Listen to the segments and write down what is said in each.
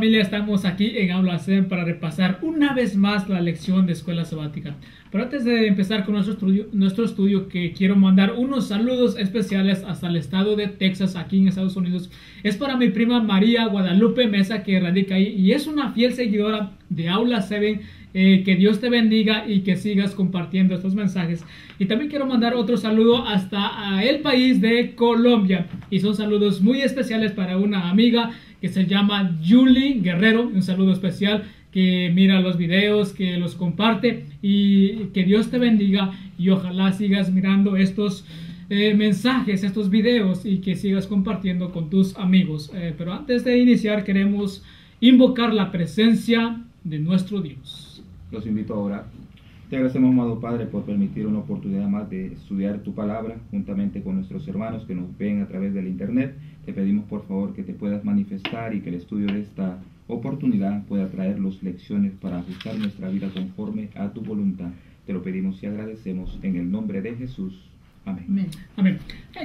familia, estamos aquí en Aula SEM para repasar una vez más la lección de escuela sabática. Pero antes de empezar con nuestro estudio, que quiero mandar unos saludos especiales hasta el estado de Texas, aquí en Estados Unidos. Es para mi prima María Guadalupe Mesa, que radica ahí y es una fiel seguidora de Aula 7. Que Dios te bendiga y que sigas compartiendo estos mensajes. Y también quiero mandar otro saludo hasta el país de Colombia. Y son saludos muy especiales para una amiga que se llama Julie Guerrero. Un saludo especial, que mira los videos, que los comparte. Y que Dios te bendiga y ojalá sigas mirando estos mensajes, estos videos, y que sigas compartiendo con tus amigos. Pero antes de iniciar, queremos invocar la presencia de nuestro Dios. Los invito a orar. Te agradecemos, amado Padre, por permitir una oportunidad más de estudiar tu palabra juntamente con nuestros hermanos que nos ven a través del internet. Te pedimos, por favor, que te puedas manifestar y que el estudio de esta oportunidad pueda traernos lecciones para ajustar nuestra vida conforme a tu voluntad. Te lo pedimos y agradecemos en el nombre de Jesús. Amén. Amén. Amén.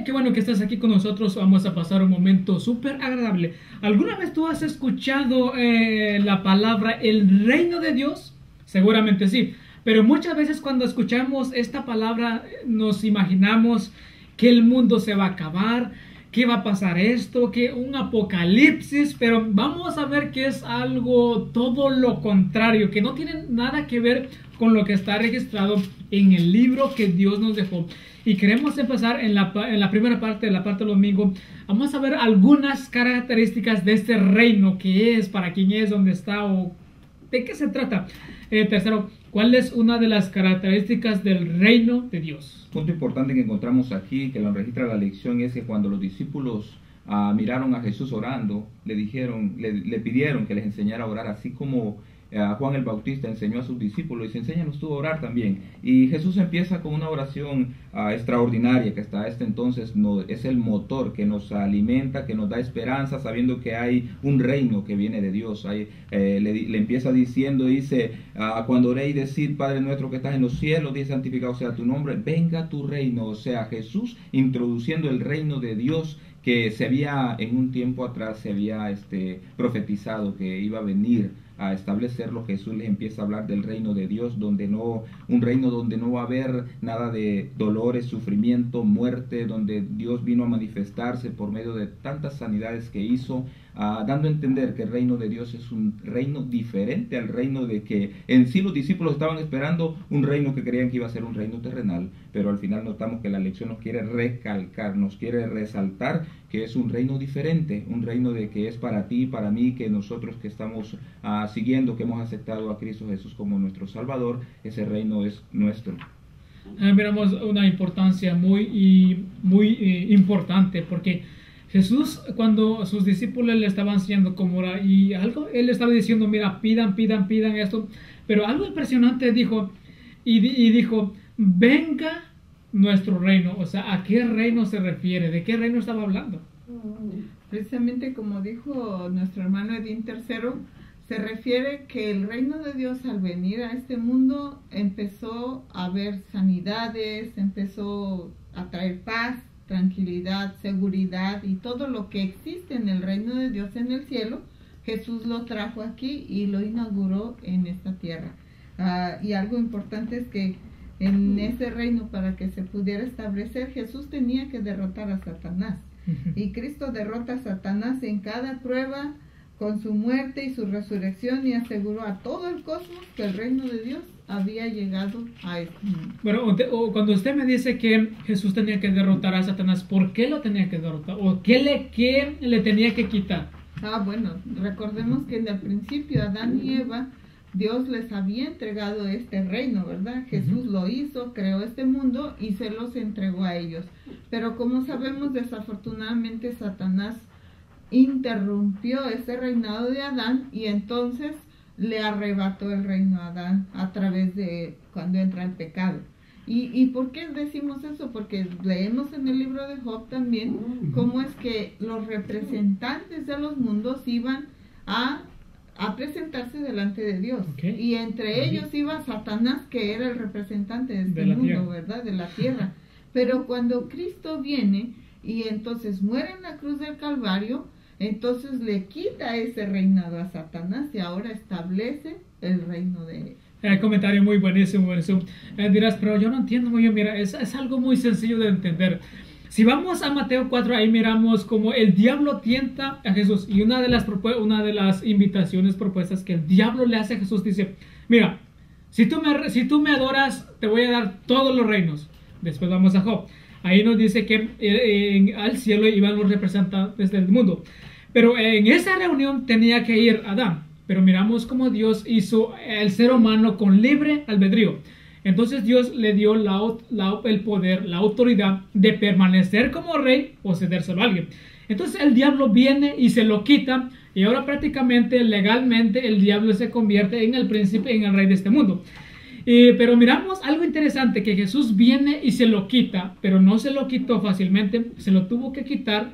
Qué bueno que estás aquí con nosotros. Vamos a pasar un momento súper agradable. ¿Alguna vez tú has escuchado la palabra el reino de Dios? Seguramente sí. Pero muchas veces cuando escuchamos esta palabra nos imaginamos que el mundo se va a acabar, que va a pasar esto, que un apocalipsis. Pero vamos a ver que es algo todo lo contrario, que no tiene nada que ver con lo que está registrado en el libro que Dios nos dejó. Y queremos empezar en la primera parte, de la parte del domingo. Vamos a ver algunas características de este reino, qué es, para quién es, dónde está o de qué se trata. Tercero, ¿cuál es una de las características del reino de Dios? Punto importante que encontramos aquí, que lo registra la lección, es que cuando los discípulos miraron a Jesús orando, le pidieron que les enseñara a orar, así como Juan el Bautista enseñó a sus discípulos, y dice, enséñanos tú a orar también. Y Jesús empieza con una oración extraordinaria, que hasta este entonces es el motor que nos alimenta, que nos da esperanza, sabiendo que hay un reino que viene de Dios. Le empieza diciendo, dice, cuando oréis, decid, Padre nuestro que estás en los cielos, dice, santificado sea tu nombre, venga tu reino. O sea, Jesús introduciendo el reino de Dios, que en un tiempo atrás se había profetizado que iba a venir a establecerlo. Jesús les empieza a hablar del reino de Dios, un reino donde no va a haber nada de dolores, sufrimiento, muerte, donde Dios vino a manifestarse por medio de tantas sanidades que hizo, dando a entender que el reino de Dios es un reino diferente al reino de que en sí los discípulos estaban esperando, un reino que creían que iba a ser un reino terrenal, pero al final notamos que la lección nos quiere recalcar, nos quiere resaltar que es un reino diferente, un reino de que es para ti, para mí, que nosotros que estamos siguiendo, que hemos aceptado a Cristo Jesús como nuestro Salvador, ese reino es nuestro. Miramos una importancia muy importante, porque Jesús, cuando sus discípulos le estaban enseñando cómo orar y algo, él estaba diciendo, mira, pidan esto, pero algo impresionante dijo, y dijo, venga nuestro reino. O sea, ¿a qué reino se refiere? ¿De qué reino estaba hablando? Precisamente como dijo nuestro hermano Edín III, se refiere que el reino de Dios, al venir a este mundo, empezó a haber sanidades, empezó a traer paz, tranquilidad, seguridad, y todo lo que existe en el reino de Dios en el cielo, Jesús lo trajo aquí y lo inauguró en esta tierra. Y algo importante es que en ese reino, para que se pudiera establecer, Jesús tenía que derrotar a Satanás. Y Cristo derrota a Satanás en cada prueba con su muerte y su resurrección, y aseguró a todo el cosmos que el reino de Dios había llegado a este mundo. Bueno, cuando usted me dice que Jesús tenía que derrotar a Satanás, ¿por qué lo tenía que derrotar? ¿O qué le tenía que quitar? Bueno, recordemos que en el principio Adán y Eva, Dios les había entregado este reino, ¿verdad? Jesús lo hizo, creó este mundo y se los entregó a ellos. Pero como sabemos, desafortunadamente Satanás interrumpió ese reinado de Adán, y entonces le arrebató el reino a Adán a través de cuando entra el pecado. ¿Y por qué decimos eso? Porque leemos en el libro de Job también cómo es que los representantes de los mundos iban a presentarse delante de Dios. Y entre ellos iba Satanás, que era el representante de este mundo, ¿verdad? De la tierra. Pero cuando Cristo viene y entonces muere en la cruz del Calvario, Entonces le quita ese reinado a Satanás y ahora establece el reino de él. Comentario muy buenísimo, buenísimo. Dirás, pero yo no entiendo muy bien. Mira, es algo muy sencillo de entender. Si vamos a Mateo 4, ahí miramos como el diablo tienta a Jesús. Y una de las invitaciones propuestas que el diablo le hace a Jesús dice, mira, si tú me adoras, te voy a dar todos los reinos. Después vamos a Job. Ahí nos dice que al cielo iban los representantes del mundo. Pero en esa reunión tenía que ir Adán. Pero miramos cómo Dios hizo el ser humano con libre albedrío. Entonces Dios le dio el poder, la autoridad de permanecer como rey o cedérselo a alguien. Entonces el diablo viene y se lo quita. Y ahora prácticamente, legalmente, el diablo se convierte en el príncipe, en el rey de este mundo. Pero miramos algo interesante, que Jesús viene y se lo quita, pero no se lo quitó fácilmente, se lo tuvo que quitar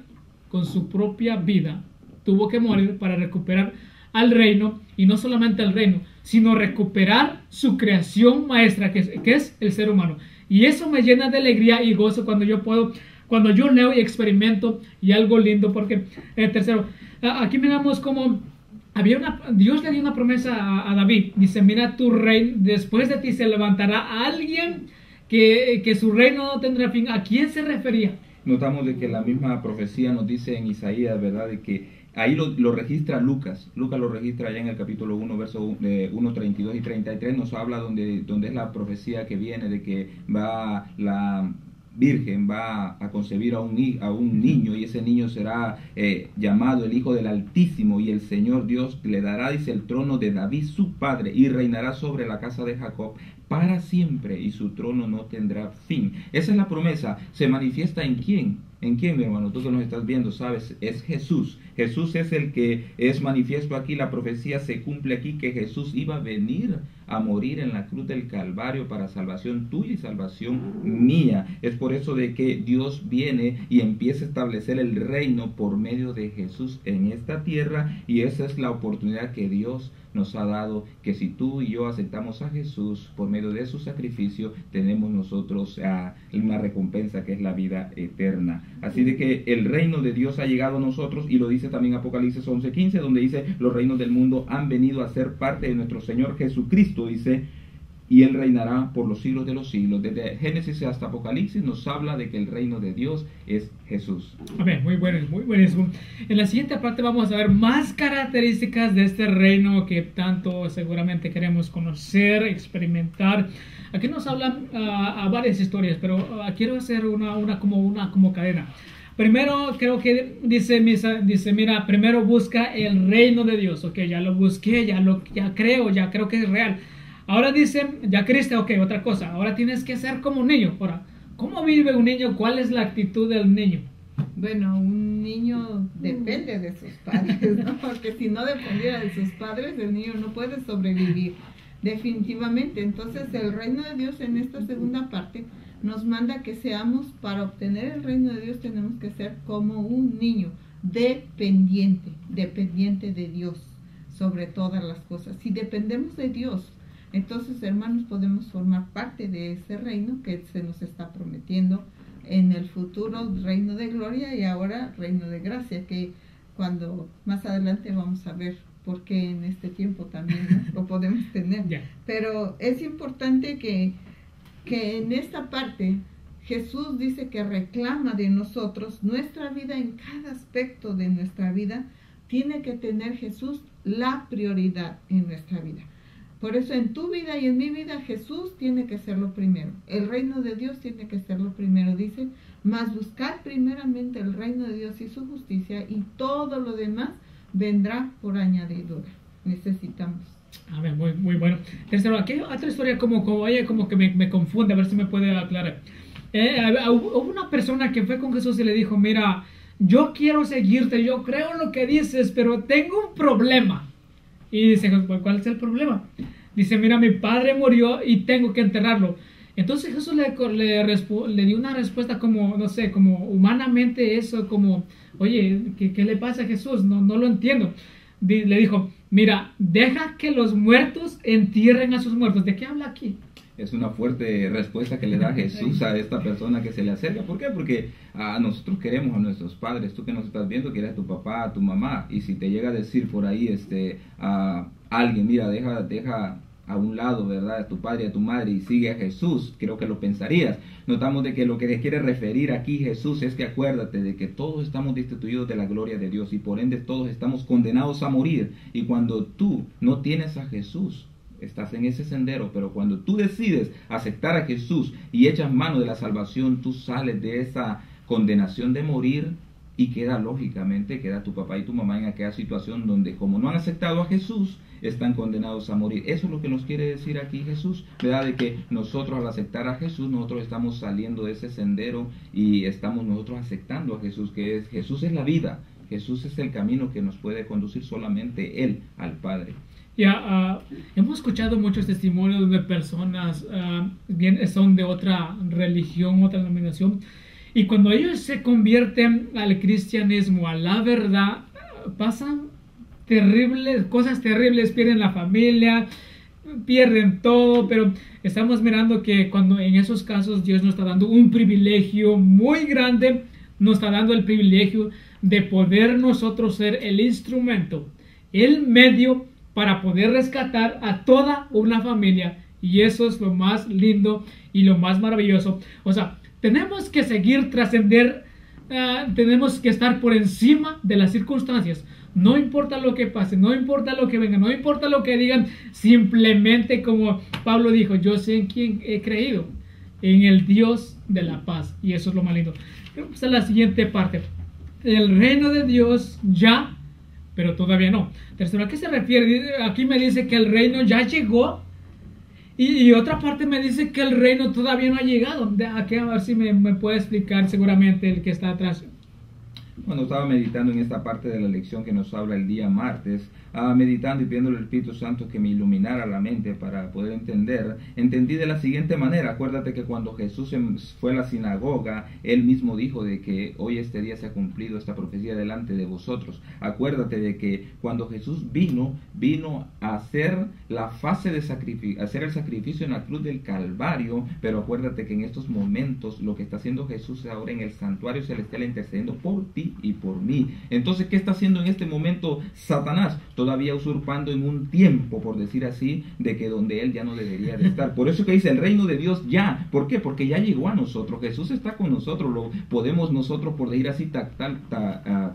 con su propia vida. Tuvo que morir para recuperar al reino, y no solamente al reino, sino recuperar su creación maestra, que es el ser humano. Y eso me llena de alegría y gozo cuando yo leo y experimento, y algo lindo, porque tercero, aquí miramos como Dios le dio una promesa a David. Dice, mira, tu reino, después de ti se levantará alguien que su reino no tendrá fin. ¿A quién se refería? Notamos de que la misma profecía nos dice en Isaías, ¿verdad? De que ahí lo registra Lucas. Lucas lo registra allá en el capítulo 1, versos 1, 32 y 33. Nos habla donde es la profecía que viene de que va la virgen va a concebir a un niño, y ese niño será llamado el Hijo del Altísimo, y el Señor Dios le dará, dice, el trono de David su padre, y reinará sobre la casa de Jacob para siempre, y su trono no tendrá fin. Esa es la promesa. ¿Se manifiesta en quién? ¿En quién, mi hermano? Tú que nos estás viendo, sabes, es Jesús. Jesús es el que es manifiesto aquí. La profecía se cumple aquí, que Jesús iba a venir a morir en la cruz del Calvario para salvación tuya y salvación mía. Es por eso de que Dios viene y empieza a establecer el reino por medio de Jesús en esta tierra, y esa es la oportunidad que Dios nos ha dado, que si tú y yo aceptamos a Jesús por medio de su sacrificio, tenemos nosotros una recompensa, que es la vida eterna. Así de que el reino de Dios ha llegado a nosotros, y lo dice también Apocalipsis 11:15, donde dice, los reinos del mundo han venido a ser parte de nuestro Señor Jesucristo, dice, y Él reinará por los siglos de los siglos. Desde Génesis hasta Apocalipsis nos habla de que el reino de Dios es Jesús. Amén, muy bueno, muy buenísimo. En la siguiente parte vamos a ver más características de este reino que tanto seguramente queremos conocer, experimentar. Aquí nos hablan a varias historias, pero quiero hacer una como cadena. Primero, creo que dice, mira, primero busca el reino de Dios. Ok, ya lo busqué, ya creo que es real. Ahora dice, ya creíste, ok, otra cosa. Ahora tienes que ser como un niño. Ahora, ¿cómo vive un niño? ¿Cuál es la actitud del niño? Bueno, un niño depende de sus padres, ¿no? Porque si no dependiera de sus padres, el niño no puede sobrevivir. Definitivamente. Entonces, el reino de Dios en esta segunda parte nos manda que seamos, para obtener el reino de Dios, tenemos que ser como un niño, dependiente de Dios sobre todas las cosas. Si dependemos de Dios, entonces, hermanos, podemos formar parte de ese reino que se nos está prometiendo en el futuro, reino de gloria, y ahora reino de gracia, que cuando más adelante vamos a ver por qué en este tiempo también, ¿no?, lo podemos tener. Yeah. Pero es importante que en esta parte Jesús dice que reclama de nosotros nuestra vida. En cada aspecto de nuestra vida tiene que tener Jesús la prioridad en nuestra vida. Por eso en tu vida y en mi vida Jesús tiene que ser lo primero. El reino de Dios tiene que ser lo primero. Dice, mas buscar primeramente el reino de Dios y su justicia, y todo lo demás vendrá por añadidura. Necesitamos. A ver, muy bueno. Tercero, aquí hay otra historia como que me confunde, a ver si me puede aclarar. Hubo una persona que fue con Jesús y le dijo, mira, yo quiero seguirte, yo creo en lo que dices, pero tengo un problema. Y dice, ¿cuál es el problema? Dice, mira, mi padre murió y tengo que enterrarlo. Entonces Jesús le dio una respuesta como, no sé, como humanamente eso, como, oye, ¿qué le pasa a Jesús? No lo entiendo. Le dijo, mira, deja que los muertos entierren a sus muertos. ¿De qué habla aquí? Es una fuerte respuesta que le da Jesús a esta persona que se le acerca. ¿Por qué? Porque nosotros queremos a nuestros padres. Tú que nos estás viendo quieres a tu papá, a tu mamá. Y si te llega a decir por ahí a alguien, mira, deja a un lado, ¿verdad?, a tu padre y a tu madre y sigue a Jesús, creo que lo pensarías. Notamos de que lo que le quiere referir aquí Jesús es que acuérdate de que todos estamos destituidos de la gloria de Dios y por ende todos estamos condenados a morir. Y cuando tú no tienes a Jesús, estás en ese sendero, pero cuando tú decides aceptar a Jesús y echas mano de la salvación, tú sales de esa condenación de morir y queda tu papá y tu mamá en aquella situación donde como no han aceptado a Jesús, están condenados a morir. Eso es lo que nos quiere decir aquí Jesús, ¿verdad? De que nosotros al aceptar a Jesús, nosotros estamos saliendo de ese sendero y estamos nosotros aceptando a Jesús, Jesús es la vida, Jesús es el camino que nos puede conducir solamente Él al Padre. Ya, hemos escuchado muchos testimonios de personas son de otra religión, otra denominación, y cuando ellos se convierten al cristianismo, a la verdad, pasan cosas terribles, pierden la familia, pierden todo, pero estamos mirando que cuando en esos casos Dios nos está dando un privilegio muy grande, nos está dando el privilegio de poder nosotros ser el instrumento, el medio para poder rescatar a toda una familia, y eso es lo más lindo y lo más maravilloso. O sea, tenemos que seguir trascender, tenemos que estar por encima de las circunstancias. No importa lo que pase, no importa lo que venga, no importa lo que digan, simplemente como Pablo dijo, yo sé en quién he creído, en el Dios de la paz, y eso es lo más lindo. Vamos a la siguiente parte. El reino de Dios ya, pero todavía no. Tercero, ¿a qué se refiere? Aquí me dice que el reino ya llegó, y otra parte me dice que el reino todavía no ha llegado. Aquí a ver si me puede explicar seguramente el que está atrás. Cuando estaba meditando en esta parte de la lección que nos habla el día martes, meditando y pidiéndole al Espíritu Santo que me iluminara la mente para poder entendí de la siguiente manera. Acuérdate que cuando Jesús fue a la sinagoga, Él mismo dijo de que hoy este día se ha cumplido esta profecía delante de vosotros. Acuérdate de que cuando Jesús vino a hacer la fase de hacer el sacrificio en la cruz del Calvario, pero acuérdate que en estos momentos lo que está haciendo Jesús ahora en el santuario celestial intercediendo por ti y por mí. Entonces, ¿qué está haciendo en este momento Satanás? Todavía usurpando en un tiempo, por decir así, de que donde él ya no debería de estar. Por eso que dice el reino de Dios ya. ¿Por qué? Porque ya llegó a nosotros. Jesús está con nosotros. Lo podemos nosotros, por decir así,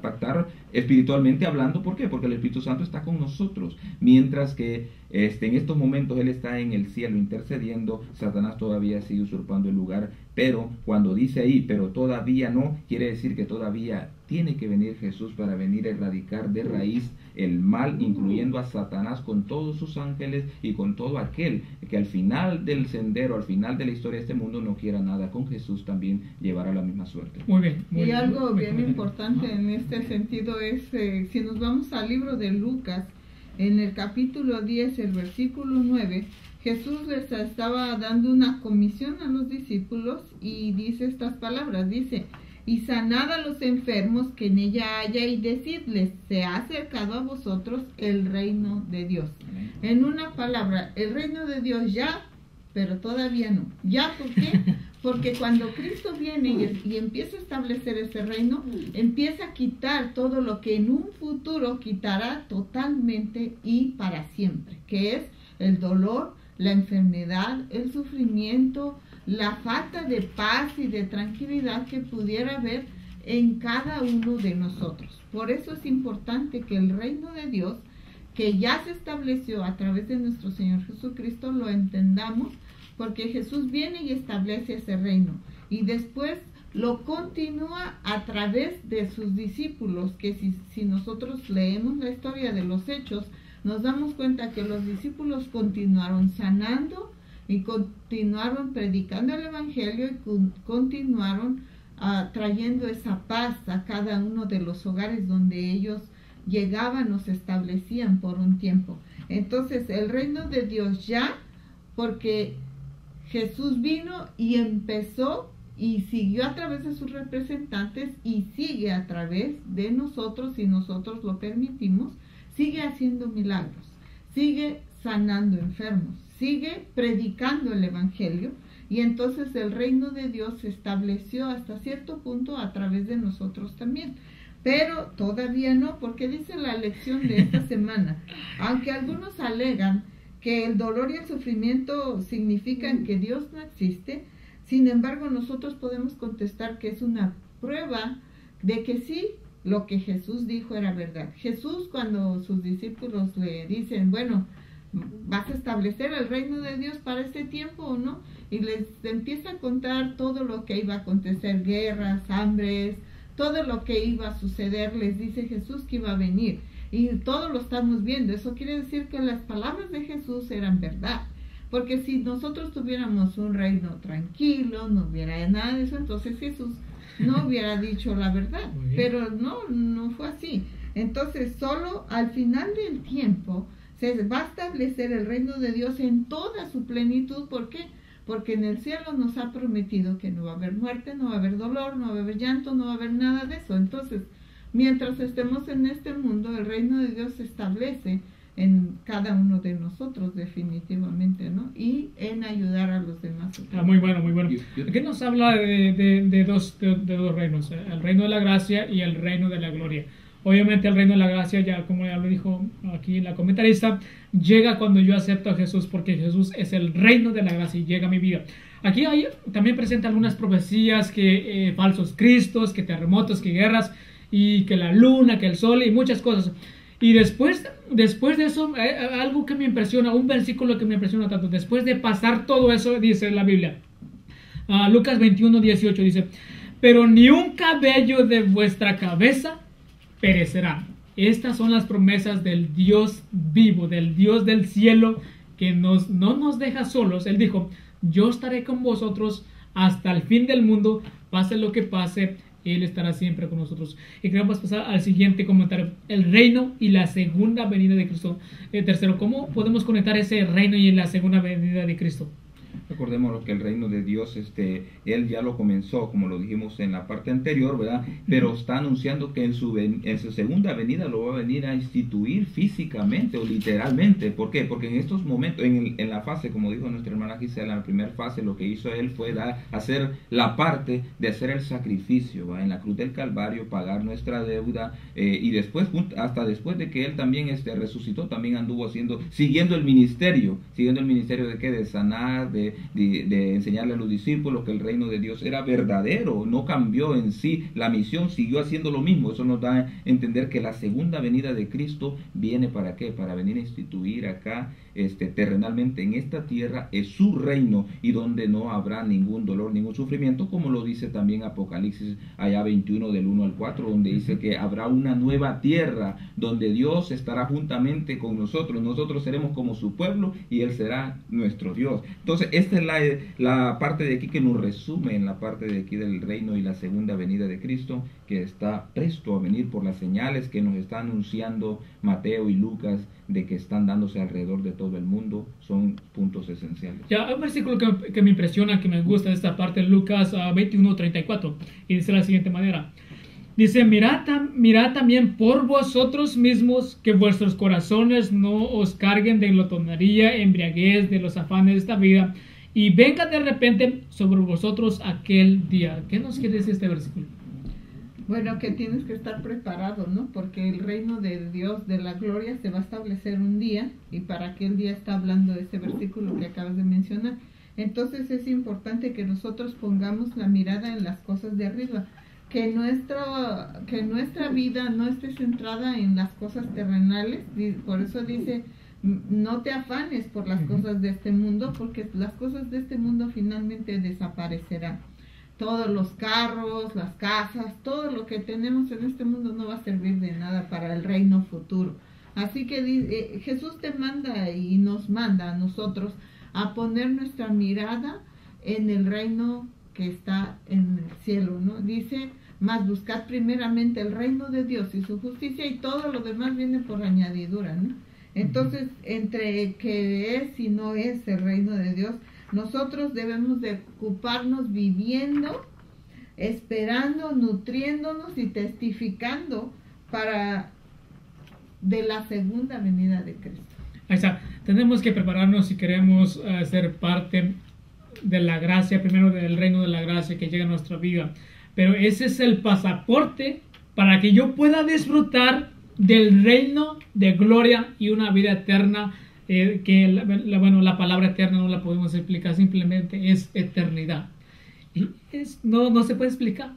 pactar espiritualmente hablando. ¿Por qué? Porque el Espíritu Santo está con nosotros. Mientras que en estos momentos Él está en el cielo intercediendo, Satanás todavía sigue usurpando el lugar. Pero cuando dice ahí, pero todavía no, quiere decir que todavía tiene que venir Jesús para venir a erradicar de raíz el mal, incluyendo a Satanás con todos sus ángeles y con todo aquel que al final del sendero, al final de la historia de este mundo no quiera nada con Jesús, también llevará la misma suerte. Muy bien. Y algo bien importante en este sentido es, si nos vamos al libro de Lucas, en el capítulo 10, el versículo 9, Jesús les estaba dando una comisión a los discípulos y dice estas palabras, dice, y sanad a los enfermos que en ella haya y decidles, se ha acercado a vosotros el reino de Dios. Amén. En una palabra, el reino de Dios ya, pero todavía no. ¿Ya por qué? Porque cuando Cristo viene y empieza a establecer ese reino, empieza a quitar todo lo que en un futuro quitará totalmente y para siempre, que es el dolor, la enfermedad, el sufrimiento, la falta de paz y de tranquilidad que pudiera haber en cada uno de nosotros. Por eso es importante que el reino de Dios, que ya se estableció a través de nuestro Señor Jesucristo, lo entendamos, porque Jesús viene y establece ese reino y después lo continúa a través de sus discípulos, que si nosotros leemos la historia de los Hechos, nos damos cuenta que los discípulos continuaron sanando y continuaron predicando el Evangelio y continuaron trayendo esa paz a cada uno de los hogares donde ellos llegaban o se establecían por un tiempo. Entonces el reino de Dios ya, porque Jesús vino y empezó y siguió a través de sus representantes y sigue a través de nosotros, si nosotros lo permitimos, sigue haciendo milagros, sigue sanando enfermos, sigue predicando el Evangelio, y entonces el reino de Dios se estableció hasta cierto punto a través de nosotros también. Pero todavía no, porque dice la lección de esta semana, aunque algunos alegan que el dolor y el sufrimiento significan que Dios no existe, sin embargo nosotros podemos contestar que es una prueba de que sí, lo que Jesús dijo era verdad. Jesús, cuando sus discípulos le dicen, bueno, ¿vas a establecer el reino de Dios para este tiempo o no? Y les empieza a contar todo lo que iba a acontecer, guerras, hambres, todo lo que iba a suceder. Les dice Jesús que iba a venir, y todo lo estamos viendo. Eso quiere decir que las palabras de Jesús eran verdad, porque si nosotros tuviéramos un reino tranquilo, no hubiera nada de eso, entonces Jesús no hubiera dicho la verdad. Pero no fue así. Entonces solo al final del tiempo se va a establecer el reino de Dios en toda su plenitud. ¿Por qué? Porque en el cielo nos ha prometido que no va a haber muerte, no va a haber dolor, no va a haber llanto, no va a haber nada de eso. Entonces, mientras estemos en este mundo, el reino de Dios se establece en cada uno de nosotros definitivamente, ¿no? Y en ayudar a los demás. Muy bueno, muy bueno. Aquí nos habla de dos reinos, el reino de la gracia y el reino de la gloria. Obviamente el reino de la gracia, ya como ya lo dijo aquí la comentarista, llega cuando yo acepto a Jesús, porque Jesús es el reino de la gracia y llega a mi vida. Aquí hay, también presenta algunas profecías, que falsos cristos, que terremotos, que guerras, y que la luna, que el sol y muchas cosas. Y después de eso, algo que me impresiona, un versículo que me impresiona tanto, después de pasar todo eso, dice la Biblia, Lucas 21:18 dice, pero ni un cabello de vuestra cabeza perecerá. Estas son las promesas del Dios vivo, del Dios del cielo, que no nos deja solos. Él dijo, yo estaré con vosotros hasta el fin del mundo, pase lo que pase, Él estará siempre con nosotros. Y queremos pasar al siguiente comentario, el reino y la segunda venida de Cristo. Tercero, ¿cómo podemos conectar ese reino y la segunda venida de Cristo? Recordemos que el reino de Dios, Él ya lo comenzó, como lo dijimos en la parte anterior, ¿verdad? Pero está anunciando que en su segunda venida lo va a venir a instituir físicamente o literalmente. ¿Por qué? Porque en estos momentos, en la fase, como dijo nuestra hermana Gisela, en la primera fase, lo que hizo Él fue hacer la parte de hacer el sacrificio, ¿verdad? En la cruz del Calvario, pagar nuestra deuda, y después, hasta después de que Él también resucitó, también anduvo siguiendo el ministerio. ¿De qué? De sanar, de enseñarle a los discípulos que el reino de Dios era verdadero, no cambió en sí la misión, siguió haciendo lo mismo. Eso nos da a entender que la segunda venida de Cristo viene ¿para qué? Para venir a instituir acá terrenalmente en esta tierra es su reino, y donde no habrá ningún dolor, ningún sufrimiento, como lo dice también Apocalipsis allá 21 del 1 al 4, donde dice que habrá una nueva tierra donde Dios estará juntamente con nosotros seremos como su pueblo y Él será nuestro Dios. Entonces esta es la parte de aquí que nos resume en la parte de aquí del reino y la segunda venida de Cristo, que está presto a venir por las señales que nos está anunciando Mateo y Lucas, de que están dándose alrededor de todo el mundo. Son puntos esenciales. Ya, hay un versículo que me impresiona, que me gusta de esta parte, Lucas 21:34, y dice de la siguiente manera. Dice, mirad también por vosotros mismos, que vuestros corazones no os carguen de glotonería, embriaguez, de los afanes de esta vida, y venga de repente sobre vosotros aquel día. ¿Qué nos quiere decir este versículo? Bueno, que tienes que estar preparado, ¿no? Porque el reino de Dios, de la gloria, se va a establecer un día, y para aquel día está hablando de ese versículo que acabas de mencionar. Entonces es importante que nosotros pongamos la mirada en las cosas de arriba, que nuestra vida no esté centrada en las cosas terrenales. Por eso dice, no te afanes por las cosas de este mundo, porque las cosas de este mundo finalmente desaparecerán. Todos los carros, las casas, todo lo que tenemos en este mundo no va a servir de nada para el reino futuro. Así que Jesús te manda y nos manda a nosotros a poner nuestra mirada en el reino que está en el cielo, ¿no? Dice, más buscar primeramente el reino de Dios y su justicia, y todo lo demás viene por añadidura, ¿no? Entonces, entre que es y no es el reino de Dios, nosotros debemos de ocuparnos viviendo, esperando, nutriéndonos y testificando de la segunda venida de Cristo. Ahí está. tenemos que prepararnos si queremos ser parte de la gracia, primero del reino de la gracia que llega a nuestra vida. Pero ese es el pasaporte para que yo pueda disfrutar del reino de gloria y una vida eterna, la palabra eterna no la podemos explicar, simplemente es eternidad. Y no se puede explicar,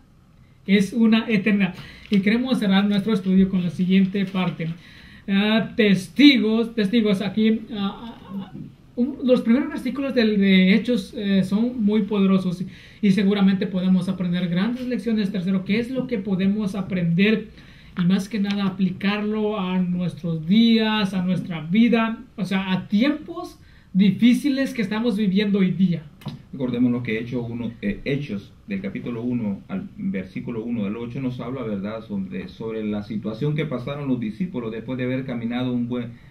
es una eternidad. Y queremos cerrar nuestro estudio con la siguiente parte. Testigos, aquí los primeros versículos de Hechos son muy poderosos y seguramente podemos aprender grandes lecciones. Tercero, ¿qué es lo que podemos aprender? Y más que nada aplicarlo a nuestros días, a nuestra vida, o sea, a tiempos difíciles que estamos viviendo hoy día. Recordémonos que Hechos del capítulo 1 al versículo 1 del 8 nos habla, ¿verdad?, sobre la situación que pasaron los discípulos después de haber caminado un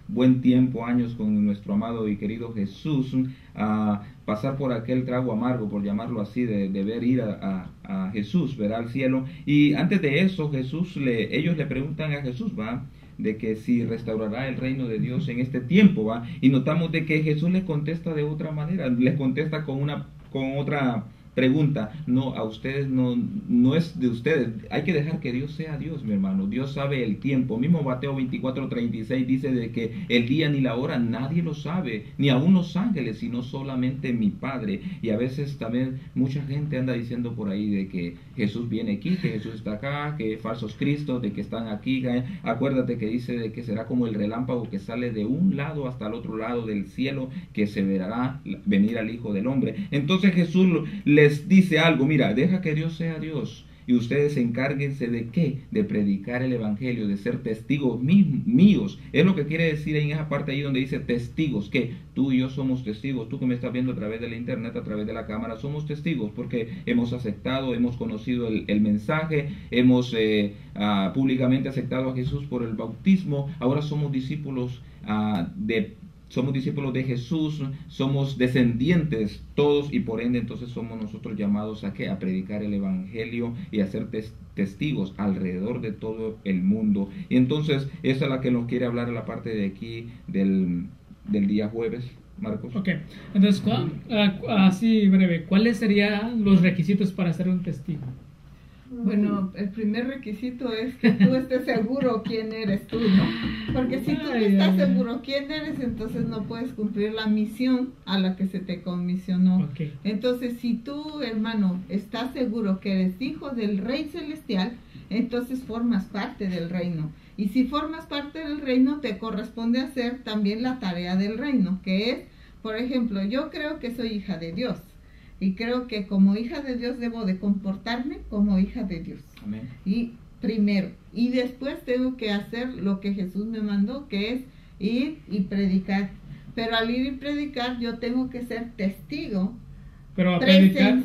buen tiempo, años con nuestro amado y querido Jesús, a pasar por aquel trago amargo, por llamarlo así, de ver ir a Jesús, ¿verdad?, al cielo. Y antes de eso, ellos le preguntan a Jesús, ¿va?, de que si restaurará el reino de Dios en este tiempo, ¿va? Y notamos de que Jesús les contesta de otra manera, les contesta con otra pregunta. No, a ustedes no es de ustedes. Hay que dejar que Dios sea Dios, mi hermano. Dios sabe el tiempo. Mismo Mateo 24:36 dice de que el día ni la hora nadie lo sabe, ni aun los ángeles, sino solamente mi Padre. Y a veces también mucha gente anda diciendo por ahí de que Jesús viene aquí, que Jesús está acá, que falsos cristos, de que están aquí. Acuérdate que dice de que será como el relámpago que sale de un lado hasta el otro lado del cielo, que se verá venir al Hijo del Hombre. Entonces Jesús les dice algo: mira, deja que Dios sea Dios y ustedes encárguense de ¿qué? De predicar el evangelio, de ser testigos míos. Es lo que quiere decir en esa parte ahí donde dice testigos, que tú y yo somos testigos. Tú que me estás viendo a través de la internet, a través de la cámara, somos testigos porque hemos aceptado, hemos conocido el mensaje, hemos públicamente aceptado a Jesús por el bautismo. Ahora somos discípulos somos discípulos de Jesús, somos descendientes todos, y por ende entonces somos nosotros llamados a ¿qué? A predicar el evangelio y a ser testigos alrededor de todo el mundo. Y entonces esa es la que nos quiere hablar en la parte de aquí del día jueves, Marcos. Ok, entonces así breve, ¿cuáles serían los requisitos para ser un testigo? Bueno, el primer requisito es que tú estés seguro quién eres tú, ¿no? Porque si tú no estás seguro quién eres, entonces no puedes cumplir la misión a la que se te comisionó. Okay. Entonces, si tú, hermano, estás seguro que eres hijo del Rey Celestial, entonces formas parte del reino. Y si formas parte del reino, te corresponde hacer también la tarea del reino, que es, por ejemplo, yo creo que soy hija de Dios. Y creo que como hija de Dios debo de comportarme como hija de Dios. Amén. Y primero, y después tengo que hacer lo que Jesús me mandó, que es ir y predicar. Pero al ir y predicar, yo tengo que ser testigo. Pero a predicar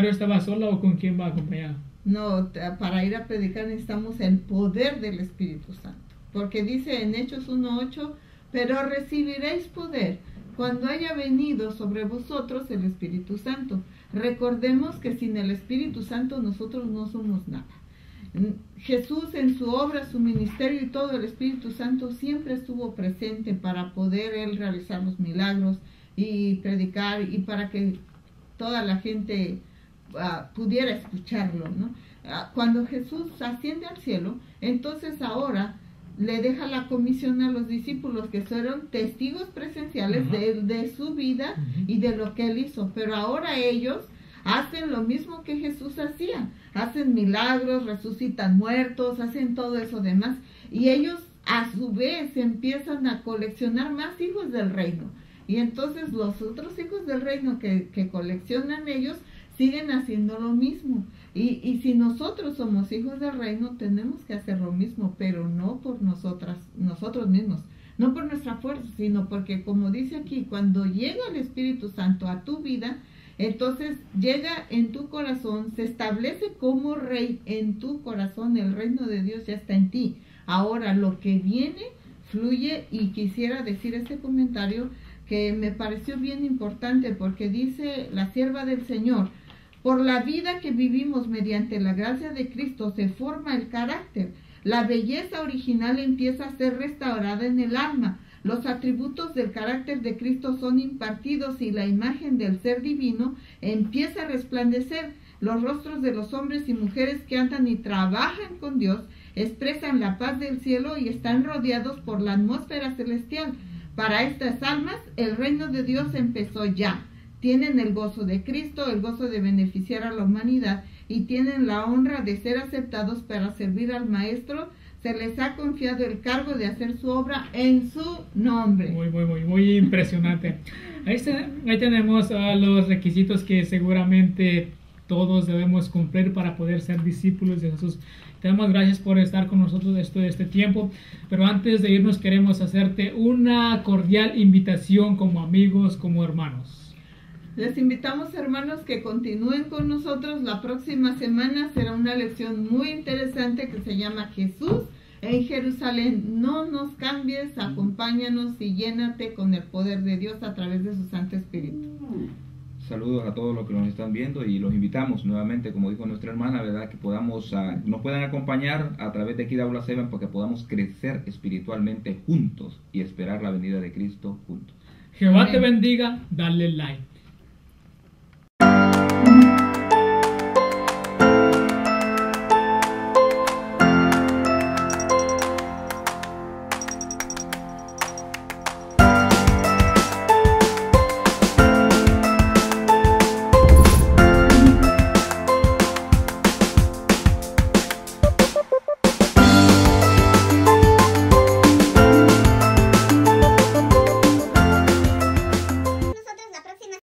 ¿estaba sola o con quién va acompañada? No, para ir a predicar necesitamos el poder del Espíritu Santo. Porque dice en Hechos 1:8, pero recibiréis poder cuando haya venido sobre vosotros el Espíritu Santo. Recordemos que sin el Espíritu Santo nosotros no somos nada. Jesús en su obra, su ministerio y todo, el Espíritu Santo siempre estuvo presente para poder Él realizar los milagros y predicar, y para que toda la gente pudiera escucharlo, ¿no? Cuando Jesús asciende al cielo, entonces ahora le deja la comisión a los discípulos que fueron testigos presenciales de su vida y de lo que Él hizo. Pero ahora ellos hacen lo mismo que Jesús hacía. Hacen milagros, resucitan muertos, hacen todo eso demás. Y ellos a su vez empiezan a coleccionar más hijos del reino. Y entonces los otros hijos del reino que coleccionan ellos siguen haciendo lo mismo. Y si nosotros somos hijos del reino, tenemos que hacer lo mismo, pero no por nosotros mismos, no por nuestra fuerza, sino porque, como dice aquí, cuando llega el Espíritu Santo a tu vida, entonces llega en tu corazón, se establece como rey en tu corazón, el reino de Dios ya está en ti. Ahora lo que viene fluye, y quisiera decir este comentario que me pareció bien importante, porque dice la sierva del Señor: por la vida que vivimos mediante la gracia de Cristo se forma el carácter. La belleza original empieza a ser restaurada en el alma. los atributos del carácter de Cristo son impartidos y la imagen del ser divino empieza a resplandecer. Los rostros de los hombres y mujeres que andan y trabajan con Dios expresan la paz del cielo y están rodeados por la atmósfera celestial. Para estas almas, el reino de Dios empezó ya. Tienen el gozo de Cristo, el gozo de beneficiar a la humanidad y tienen la honra de ser aceptados para servir al Maestro. Se les ha confiado el cargo de hacer su obra en su nombre. Muy impresionante. Ahí tenemos los requisitos que seguramente todos debemos cumplir para poder ser discípulos de Jesús. Te damos gracias por estar con nosotros este tiempo, pero antes de irnos queremos hacerte una cordial invitación como amigos, como hermanos. Les invitamos, hermanos, que continúen con nosotros. La próxima semana será una lección muy interesante que se llama Jesús en Jerusalén. No nos cambies, acompáñanos y llénate con el poder de Dios a través de su Santo Espíritu. Saludos a todos los que nos están viendo y los invitamos nuevamente, como dijo nuestra hermana, ¿verdad? Que nos puedan acompañar a través de aquí de Aula 7 para que podamos crecer espiritualmente juntos y esperar la venida de Cristo juntos. Jehová te bendiga, dale like.